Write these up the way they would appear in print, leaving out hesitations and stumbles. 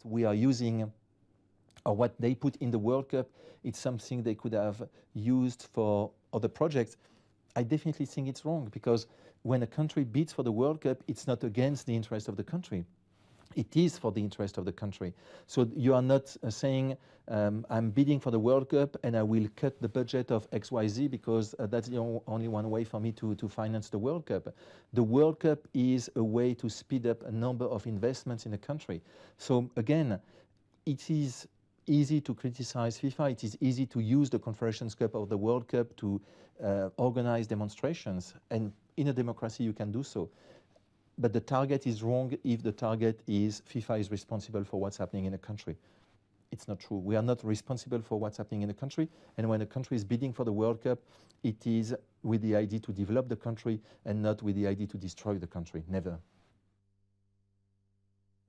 we are using or what they put in the World Cup, it's something they could have used for other projects. I definitely think it's wrong, because when a country bids for the World Cup, it's not against the interest of the country. It is for the interest of the country. So you are not saying, I'm bidding for the World Cup and I will cut the budget of XYZ because that's the only one way for me to finance the World Cup. The World Cup is a way to speed up a number of investments in a country. So again, it is easy to criticize FIFA. It is easy to use the Confederations Cup of the World Cup to organize demonstrations. And in a democracy, you can do so. But the target is wrong if the target is FIFA is responsible for what's happening in a country. It's not true. We are not responsible for what's happening in a country. And when a country is bidding for the World Cup, it is with the idea to develop the country and not with the idea to destroy the country. Never.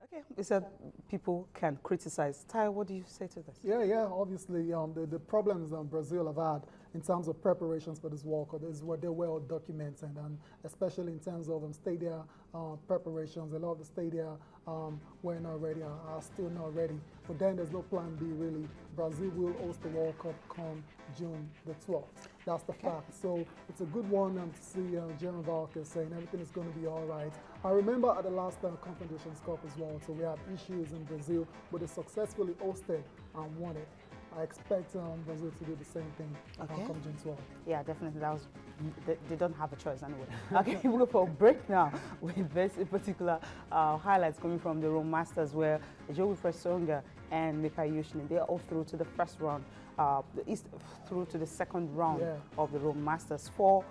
Okay, you said people can criticize. Ty, what do you say to this? Yeah, obviously the problems Brazil have had in terms of preparations for this World Cup is what they're well documented, and especially in terms of stadia preparations. A lot of the stadia were not ready, are still not ready. But then there's no plan B really. Brazil will host the World Cup come June the 12th. That's the fact. So it's a good one to see Jeremy Valker saying everything is going to be all right. I remember at the last Confederations Cup as well, so we had issues in Brazil, but they successfully hosted and won it. I expect Brazil to do the same thing come June 12th. Yeah, definitely. They don't have a choice anyway. Okay, we'll go for a break now with this in particular highlights coming from the Rome Masters, where Joe Songa and Mika Yushnin, they are all through to the first round, through to the second round of the Rome Masters. For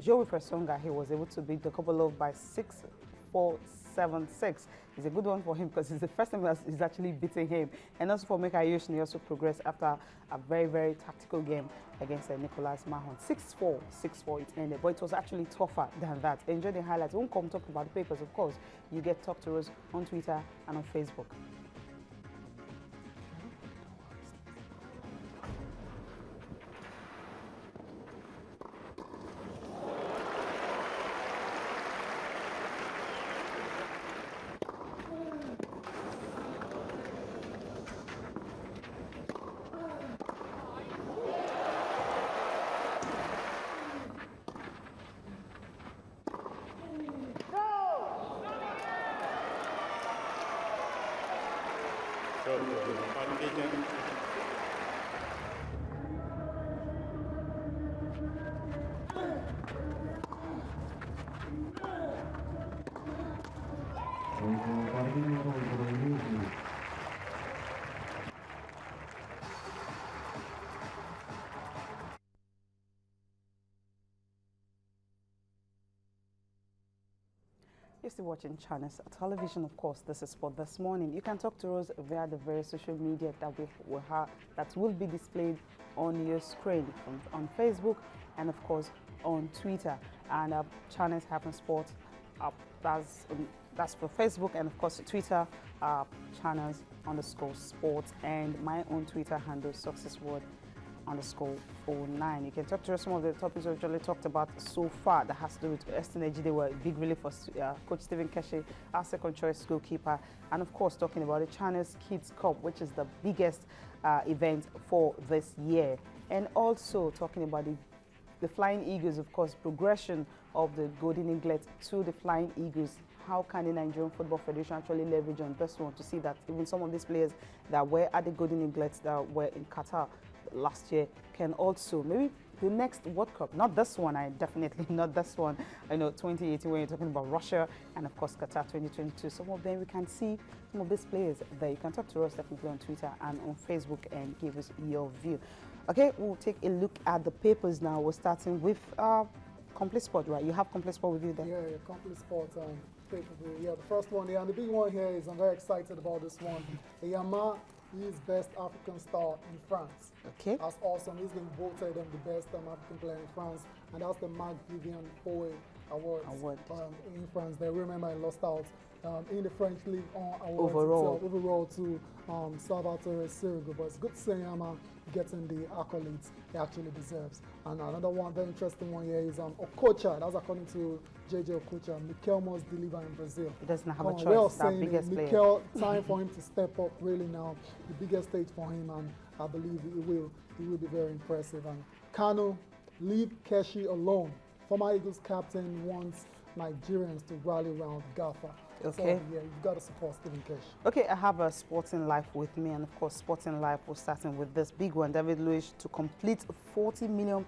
Joe Songa, he was able to beat the Kovalov by 6-4, 7-6. It's a good one for him because it's the first time he's actually beating him. And also for Mika Yushnin, he also progressed after a very, very tactical game against Nicolas Mahon. 6-4, 6-4 it ended, but it was actually tougher than that. Enjoy the highlights. We won't come talk about the papers, of course. You get talk to us on Twitter and on Facebook. You're still watching Channels Television, of course. This is Sport This Morning. You can talk to us via the various social media that will be displayed on your screen, on Facebook and, of course, on Twitter. And Channels Happen Sport, that's for Facebook, and, of course, Twitter, Channels_sports, and my own Twitter handle, SuccessWord_09. You can talk to us some of the topics we've already talked about so far that has to do with Esteneji. They were a big relief for Coach Stephen Keshe, our second choice goalkeeper, and of course talking about the Channels Kids Cup, which is the biggest event for this year, and also talking about the Flying Eagles, of course, progression of the Golden Eaglet to the Flying Eagles. How can the Nigerian Football Federation actually leverage on this one to see that even some of these players that were at the Golden Eaglets that were in Qatar last year can also, maybe the next World Cup, not this one, not this one, I know 2018 when you're talking about Russia, and of course Qatar 2022, some of them we can see some of these players there. You can talk to us definitely on Twitter and on Facebook and give us your view. Okay, we'll take a look at the papers now. We're starting with Complete Sport, right? You have Complete Sport with you there? Yeah, Complete Sport. Yeah, the first one here, and the big one here is I'm very excited about this one. Yama is best African star in France. Okay. That's awesome. He's been voted the best African player in France, and that's the Marc Vivien Foe awards. In France. They remember he lost out in the French League awards overall to Salvatore Sirigu. But it's good to see him getting the accolades he actually deserves. And another one, very interesting one here is Okocha. That's according to JJ Okocha. Mikel must deliver in Brazil. He doesn't have a choice. That biggest player. Time for him to step up really now. The biggest stage for him, and I believe he will be very impressive. And Kanu, leave Keshi alone. Former Eagles captain wants Nigerians to rally around Gaffer. Okay. So, yeah, you've got to support Stephen Keshi. Okay, I have a Sporting Life with me, and of course, Sporting Life was starting with this big one. David Luiz to complete £40 million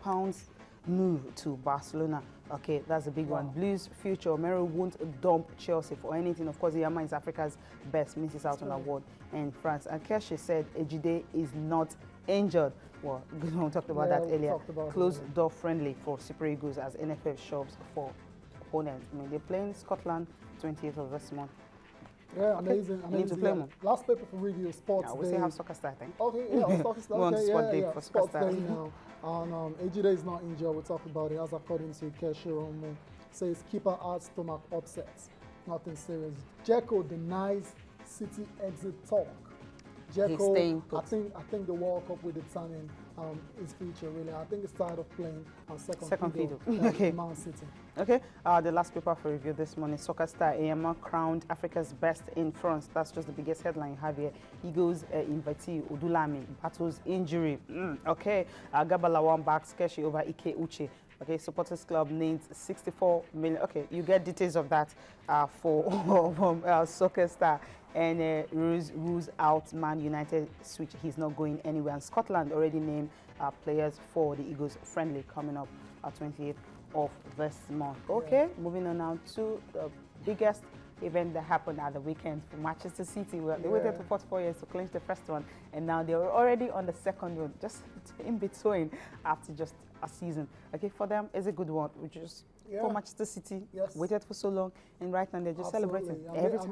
move to Barcelona. Okay, that's a big one. Blues future. Omero won't dump Chelsea for anything. Of course, Yama is Africa's best, misses out on award in France. And Keshi said Ejide is not injured. Well, we talked about that earlier. Closed door friendly for Super Eagles as NFF shops for opponents. I mean, they're playing Scotland 28th of this month. Yeah, amazing. You need to play more. Last paper for review, Sports Yeah, we Day. still have Soccer Star, I think. Okay, yeah, Soccer Star. We're on Sport Day for Soccer Sports Star. Day now. And Ejide is not injured. We talked about it. As according to Keshi Romo, says keeper had stomach upsets. Nothing serious. Dzeko denies City exit talk. Dzeko, I think the World Cup will determine his future, really. I think he's tired of playing on second fiddle. Okay. Man City. Okay, the last paper for review this morning, Soccer Star Eyama crowned Africa's best in France. That's just the biggest headline you have here. Eagles invitee Odulami battles injury. Okay, Gabalawan backs Keshi over Ike Uche. Okay, Supporters Club needs 64 million. Okay, you get details of that from Soccer Star. And rules out Man United switch. He's not going anywhere. And Scotland already named players for the Eagles friendly coming up 28th of this month. Okay, moving on now to the biggest event that happened at the weekend for Manchester City. Well, they waited for 44 years to clinch the first one, and now they're already on the second one, just in between after just a season. Okay, for them, it's a good one. We just for Manchester City, waited for so long, and right now they're just celebrating.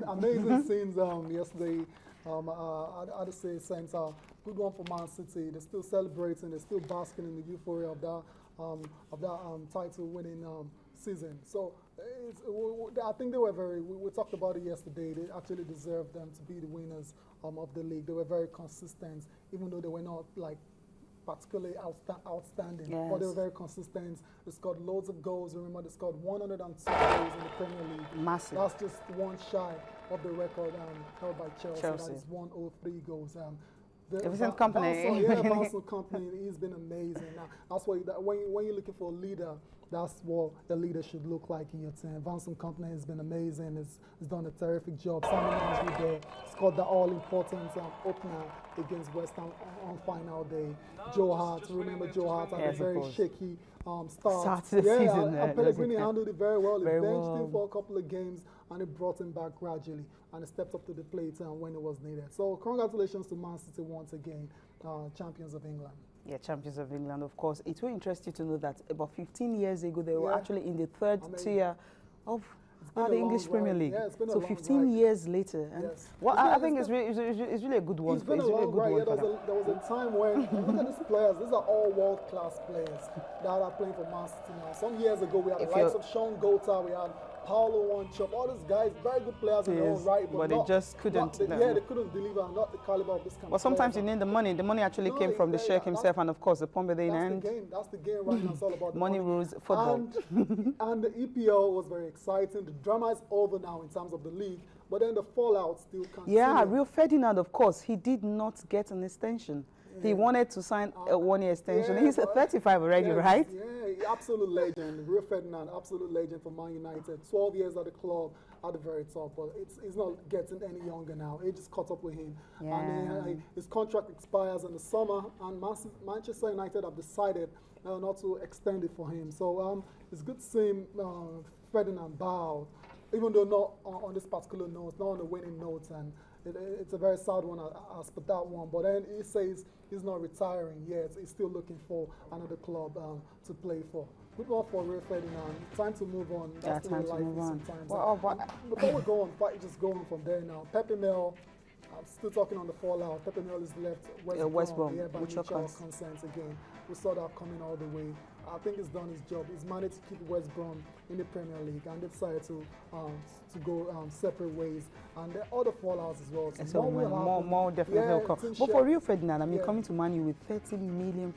Amazing scenes yesterday. I'd say Centre, good one for Man City. They're still celebrating. They're still basking in the euphoria of that title-winning season. So I think they were we talked about it yesterday. They actually deserved them to be the winners of the league. They were very consistent, even though they were not like particularly outstanding, but they were very consistent. They scored loads of goals. Remember, they scored 102 goals in the Premier League. Massive. That's just one shy of the record held by Chelsea. That is 103 goals. Vincent Company. Vincent Company, he's been amazing. Now, that's why when you're looking for a leader, that's what the leader should look like in your team. Vincent Company has been amazing. He's done a terrific job. Simon Ansley there scored the all-important opener against West Ham on final day. Joe Hart, remember Joe Hart had a very shaky start. To the season. Pellegrini handled it very well. He benched him for a couple of games, and he brought him back gradually, and he stepped up to the plate when it was needed. So congratulations to Man City once again, champions of England. Yeah, champions of England, of course. It will interest you to know that about 15 years ago, they were actually in the third tier of the English Premier League. Yeah, so 15 years later. And I think it's really a good one. It's been a long ride. There was a time when, look at these players, these are all world-class players that are playing for Man City now. Some years ago, we had the likes of Sean Gota, we had Paulo Wanchop, all these guys, very good players in their own right, but they just couldn't. They couldn't deliver, not the caliber of this kind of Well, sometimes you need the money. The money actually came from the Sheikh himself, and of course the Pombe in hand. That's the game right now. It's all about the money rules football. And the EPL was very exciting. The drama is over now in terms of the league, but then the fallout still continues. Yeah, Rio Ferdinand, of course, he did not get an extension. He wanted to sign a one-year extension. He's 35 already, right? Yeah, absolute legend. Rio Ferdinand, absolute legend for Man United. 12 years at the club, at the very top. But he's not getting any younger now. Age just caught up with him. Yeah. And his contract expires in the summer, and Manchester United have decided not to extend it for him. So it's good to see him, Ferdinand bow, even though not on this particular note, not on the winning note. And it's a very sad one as per that one. But then he says he's not retiring yet. He's still looking for another club to play for. Good one for Rio Ferdinand. Time to move on. That's time to move on. Before we go on, just go on from there now. Pepe Mel, I'm still talking on the fallout. Pepe Mel is left West Brom by mutual consent again. We saw that coming all the way. I think he's done his job. He's managed to keep West Brom in the Premier League, and they decided to go separate ways. And there are other fallouts as well. So more definitely will come. But for Rio Ferdinand, I mean, Yeah. coming to Man U with £30 million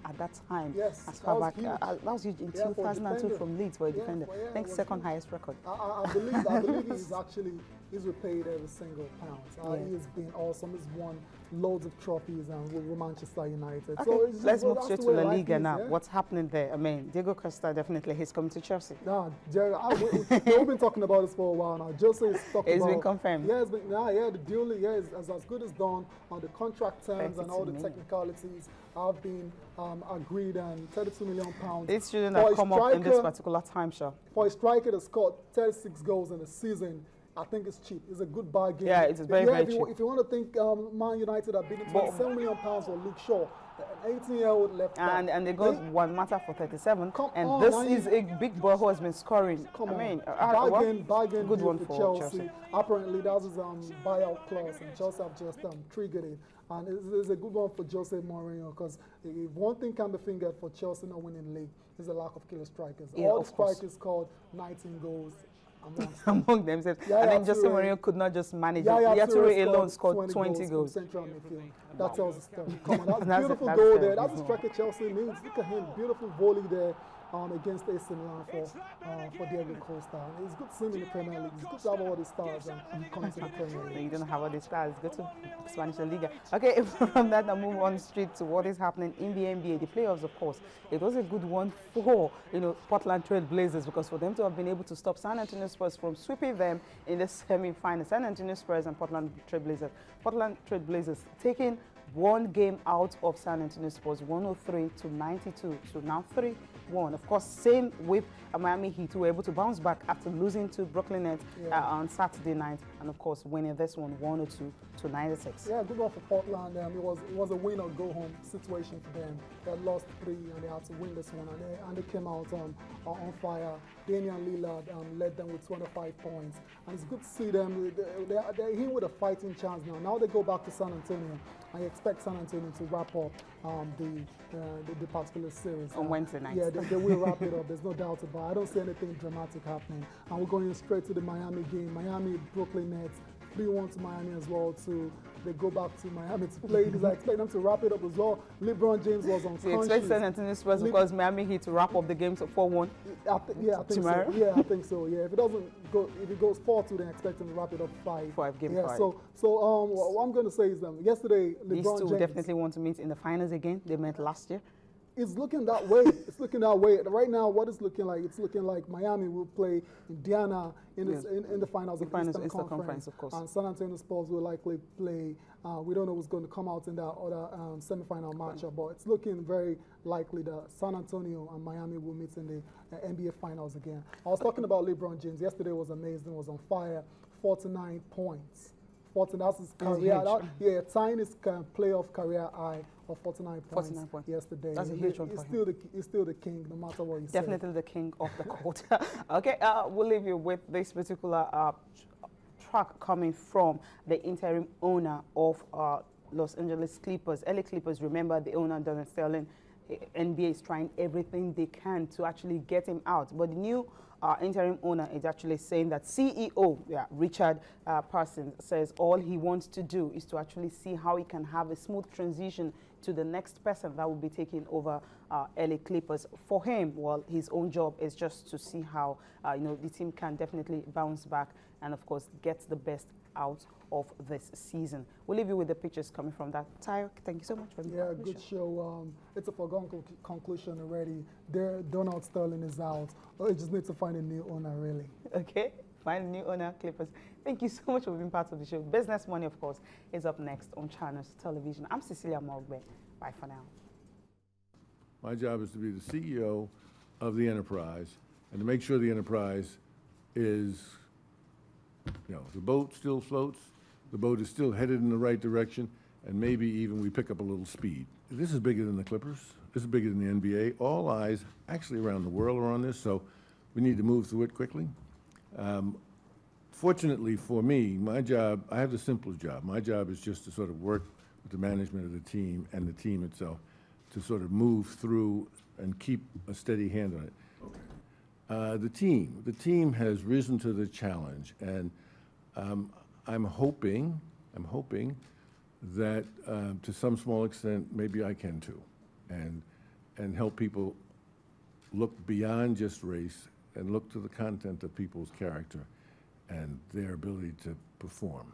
at that time, Yes, as far back, huge. that was huge in Yeah, for a 2002 defender. from Leeds for a Yeah, defender. yeah, I think it was second huge. highest record. I believe he's repaid every single pound. Yeah. He has been awesome. He's won loads of trophies and with Manchester United. Okay, So it's just, let's well, move that's straight the to way La life Liga is, now. yeah? What's happening there? I mean, Diego Costa definitely he's coming to Chelsea. Nah, Jerry, we've been talking about this for a while now. Jose is talking It's about. been confirmed. Yeah, the deal, is as good as done. On the contract terms and all the 32 million. technicalities have been agreed, and £32 million. It shouldn't For have a come up in this striker- particular time, sure. For a striker that scored 36 goals in a season, I think it's cheap. It's a good bargain. Yeah, it's very, very if you, cheap. If you want to think Man United are bidding £27 million for Luke Shaw, an 18-year-old left back. And they got one matter for 37. Come and on, this now is a big boy who has been scoring. Come I on, mean, bargain good deal one for for Chelsea. Chelsea. Apparently, that was buyout clause, and Chelsea have just triggered it. And it's a good one for Jose Mourinho, because if one thing can be fingered for Chelsea not winning the league, is the lack of killer strikers. Yeah, All the of course. strikers scored 19 goals amongst Among themselves. Yaya And then Jose Toure- Mourinho could not just manage it. Yaya Yaya Toure Toure alone scored 20 from goals. central midfield. That tells the story. Come on, that's That's beautiful it, goal that's there. it. That's the striker Chelsea needs. Look at him, beautiful volley there against AC Milan for Diego Costa. And it's good to see him in the Premier League. It's good to have all these stars and come to the Premier League. You don't have all these stars. Go to Spanish La Liga. Okay, from that, I move on straight to what is happening in the NBA, the playoffs, of course. It was a good one for Portland Trail Blazers, because for them to have been able to stop San Antonio Spurs from sweeping them in the semi-final, San Antonio Spurs and Portland Trail Blazers. Portland Trail Blazers taking one game out of San Antonio Spurs, 103-92. So now 3-1. Of course, same with Miami Heat, who were able to bounce back after losing to Brooklyn Nets on Saturday night, and of course winning this one 102-96. Yeah, good one for Portland. It was a win or go home situation for them. They had lost 3 and they had to win this one, and they came out on fire. Damian Lillard led them with 25 points, and it's good to see them. They're here with a fighting chance now. Now they go back to San Antonio. I expect San Antonio to wrap up the particular series On Wednesday night. Yeah, they will wrap it up. There's no doubt about it. I don't see anything dramatic happening. And we're going straight to the Miami game. Miami, Brooklyn Nets, 3-1 to Miami as well. They go back to Miami to play this. I expect them to wrap it up as well. LeBron James was unconscious. So you expect San Antonio Spurs, because Miami Heat to wrap up the games at 4-1? I think tomorrow? so. Yeah, I think so. Yeah, if it goes 4-2, then expect them to wrap it up 5. Game yeah, 5. So what I'm going to say is yesterday These LeBron two James. definitely want to meet in the finals again. They met last year. It's looking that way. It's looking that way. Right now, what it's looking like? It's looking like Miami will play Indiana in the finals of the Eastern Conference, of course. And San Antonio Spurs will likely play. We don't know who's going to come out in that other semifinal matchup, but it's looking very likely that San Antonio and Miami will meet in the NBA Finals again. I was talking about LeBron James. Yesterday was amazing. Was on fire. 49 points. 40, that's his career. Tying his playoff career high of 49 points yesterday. That's a huge one. He's still the king, no matter what you say. Definitely the king of the court. Okay, we'll leave you with this particular track coming from the interim owner of Los Angeles Clippers. LA Clippers, remember the owner, Donald Sterling. NBA is trying everything they can to actually get him out. But the new interim owner is actually saying that CEO, Richard Parsons, says all he wants to do is to actually see how he can have a smooth transition to the next person that will be taking over LA Clippers. For him, well, his own job is just to see how the team can definitely bounce back and, of course, get the best out of this season. We'll leave you with the pictures coming from that. Tayo, thank you so much for the good show. It's a foregone conclusion already. Donald Sterling is out. Well, you just need to find a new owner, really. Okay, find a new owner, Clippers. Thank you so much for being part of the show. Business Money, of course, is up next on Channels Television. I'm Cecilia Mogbe. Bye for now. My job is to be the CEO of the enterprise and to make sure the enterprise is, the boat still floats, the boat is still headed in the right direction, and maybe even we pick up a little speed. This is bigger than the Clippers. This is bigger than the NBA. All eyes, actually around the world, are on this, so we need to move through it quickly. Fortunately for me, my job, I have the simplest job. My job is just to sort of work with the management of the team and the team itself to sort of move through and keep a steady hand on it. The team has risen to the challenge, and I'm hoping that to some small extent, maybe I can too, and help people look beyond just race and look to the content of people's character and their ability to perform.